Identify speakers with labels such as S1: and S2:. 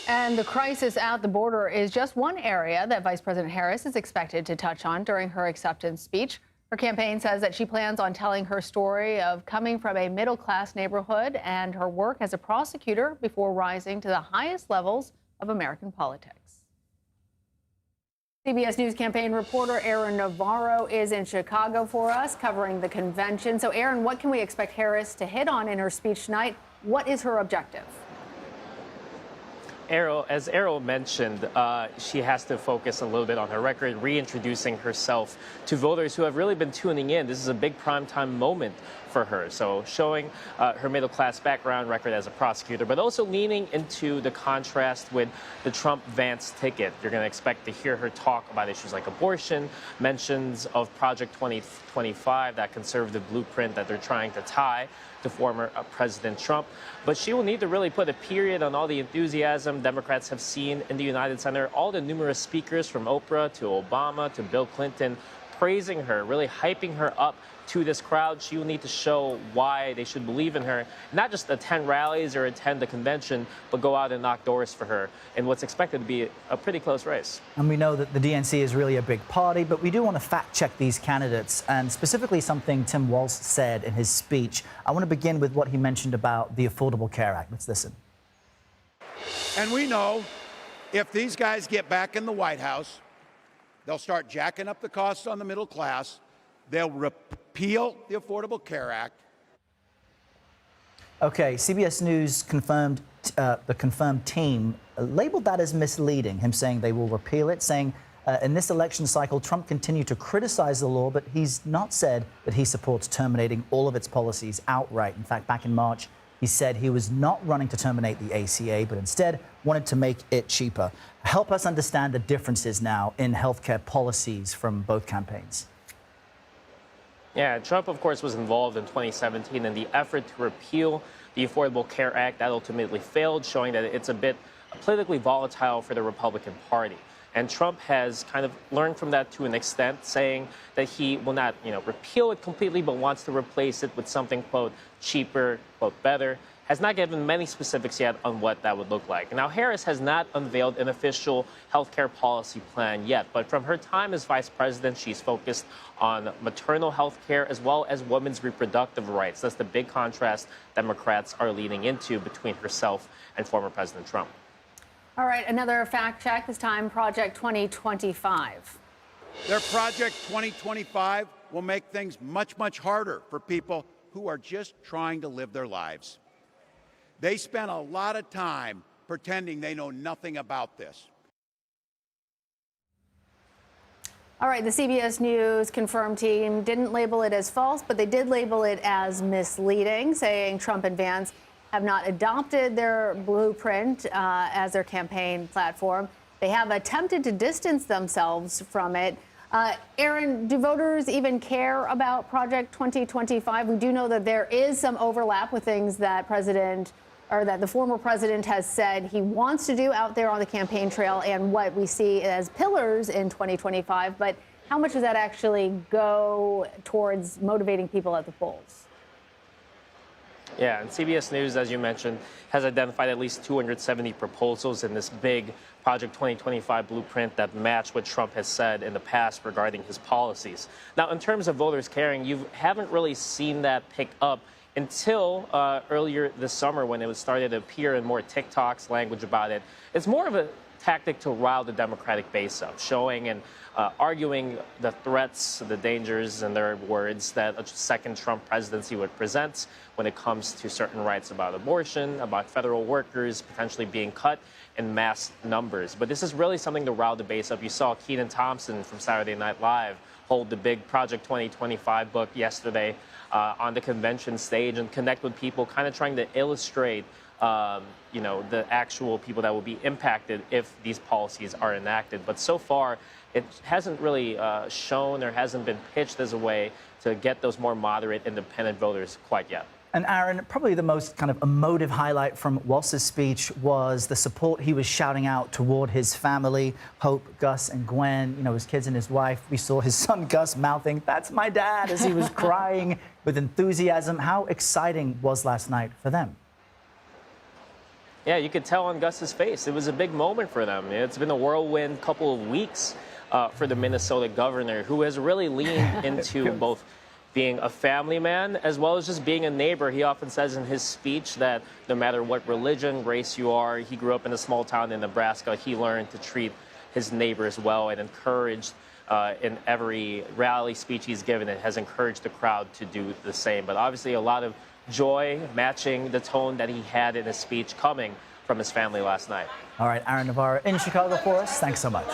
S1: And the crisis at the border is just one area that Vice President Harris is expected to touch on during her acceptance speech. Her campaign says that she plans on telling her story of coming from a middle-class neighborhood and her work as a prosecutor before rising to the highest levels of American politics. CBS News campaign reporter Aaron Navarro is in Chicago for us, covering the convention. So, Aaron, what can we expect Harris to hit on in her speech tonight? What is her objective?
S2: As Errol mentioned, she has to focus a little bit on her record, reintroducing herself to voters who have really been tuning in. This is a big primetime moment for her. So showing her middle-class background record as a prosecutor, but also leaning into the contrast with the Trump-Vance ticket. You're going to expect to hear her talk about issues like abortion, mentions of Project 2025, that conservative blueprint that they're trying to tie to former President Trump. But she will need to really put a period on all the enthusiasm Democrats have seen in the United Center, all the numerous speakers from Oprah to Obama to Bill Clinton praising her, really hyping her up to this crowd. She will need to show why they should believe in her, not just attend rallies or attend the convention, but go out and knock doors for her in what's expected to be a pretty close race.
S3: And we know that the DNC is really a big party, but we do want to fact check these candidates, and specifically something Tim Walz said in his speech. I want to begin with what he mentioned about the Affordable Care Act. Let's listen.
S4: And we know if these guys get back in the White House, they'll start jacking up the costs on the middle class. They'll repeal the Affordable Care Act.
S3: Okay, CBS News confirmed, the confirmed team labeled that as misleading, him saying they will repeal it, saying in this election cycle, Trump continued to criticize the law, but he's not said that he supports terminating all of its policies outright. In fact, back in March, he said he was not running to terminate the ACA, but instead wanted to make it cheaper. Help us understand the differences now in healthcare policies from both campaigns.
S2: Yeah, Trump, of course, was involved in 2017 in the effort to repeal the Affordable Care Act. That ultimately failed, showing that it's a bit politically volatile for the Republican Party. And Trump has kind of learned from that to an extent, saying that he will not, repeal it completely, but wants to replace it with something, quote, cheaper, quote, better. Has not given many specifics yet on what that would look like. Now, Harris has not unveiled an official health care policy plan yet, but from her time as vice president, she's focused on maternal health care as well as women's reproductive rights. That's the big contrast Democrats are leaning into between herself and former President Trump.
S1: All right, another fact check, this time Project 2025.
S4: Their Project 2025 will make things much, much harder for people who are just trying to live their lives. They spent a lot of time pretending they know nothing about this.
S1: All right, the CBS News Confirmed team didn't label it as false, but they did label it as misleading, saying Trump and Vance have not adopted their blueprint as their campaign platform. They have attempted to distance themselves from it. Aaron, do voters even care about Project 2025? We do know that there is some overlap with things that the former president has said he wants to do out there on the campaign trail and what we see as pillars in 2025. But how much does that actually go towards motivating people at the polls?
S2: Yeah, and CBS News, as you mentioned, has identified at least 270 proposals in this big Project 2025 blueprint that match what Trump has said in the past regarding his policies. Now, in terms of voters caring, you haven't really seen that pick up until earlier this summer when it was started to appear in more TikTok's language about it. It's more of a tactic to rile the Democratic base up, showing and arguing the threats, the dangers, in their words, that a second Trump presidency would present when it comes to certain rights about abortion, about federal workers potentially being cut in mass numbers. But this is really something to rile the base up. You saw Kenan Thompson from Saturday Night Live hold the big Project 2025 book yesterday on the convention stage and connect with people, kind of trying to illustrate the actual people that will be impacted if these policies are enacted. But so far, it hasn't really shown or hasn't been pitched as a way to get those more moderate independent voters quite yet.
S3: And Aaron, probably the most kind of emotive highlight from Walz's speech was the support he was shouting out toward his family, Hope, Gus, and Gwen, his kids and his wife. We saw his son Gus mouthing, "That's my dad," as he was crying with enthusiasm. How exciting was last night for them?
S2: Yeah, you could tell on Gus's face. It was a big moment for them. It's been a whirlwind couple of weeks for the Minnesota governor, who has really leaned into both being a family man as well as just being a neighbor. He often says in his speech that no matter what religion, race you are, he grew up in a small town in Nebraska. He learned to treat his neighbors well and encouraged in every rally speech he's given, it has encouraged the crowd to do the same. But obviously a lot of joy matching the tone that he had in his speech coming from his family last night.
S3: All right, Aaron Navarro in Chicago for us. Thanks so much.